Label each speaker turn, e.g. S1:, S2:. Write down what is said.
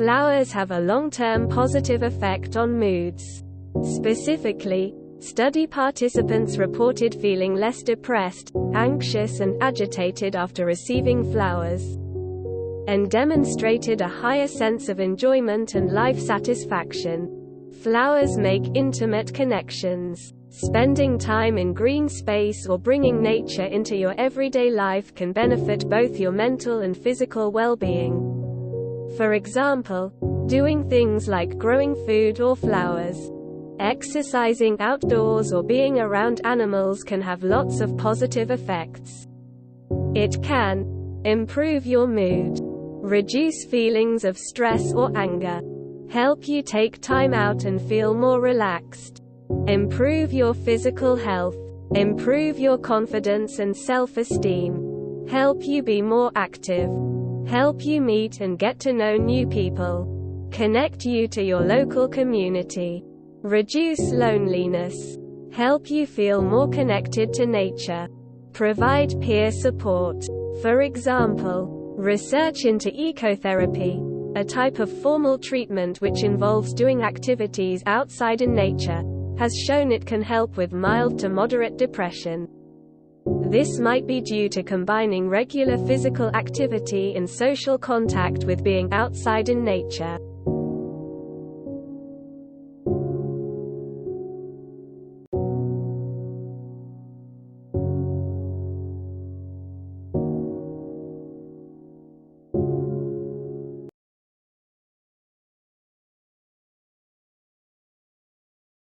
S1: Flowers have a long-term positive effect on moods. Specifically, study participants reported feeling less depressed, anxious and agitated after receiving flowers, and demonstrated a higher sense of enjoyment and life satisfaction. Flowers make intimate connections. Spending time in green space or bringing nature into your everyday life can benefit both your mental and physical well-being. For example, doing things like growing food or flowers, exercising outdoors or being around animals can have lots of positive effects. It can improve your mood, reduce feelings of stress or anger, help you take time out and feel more relaxed, improve your physical health, improve your confidence and self-esteem, help you be more active, help you meet and get to know new people, connect you to your local community, reduce loneliness, help you feel more connected to nature, provide peer support. For example, research into ecotherapy, a type of formal treatment which involves doing activities outside in nature, has shown it can help with mild to moderate depression. This might be due to combining regular physical activity and social contact with being outside in nature.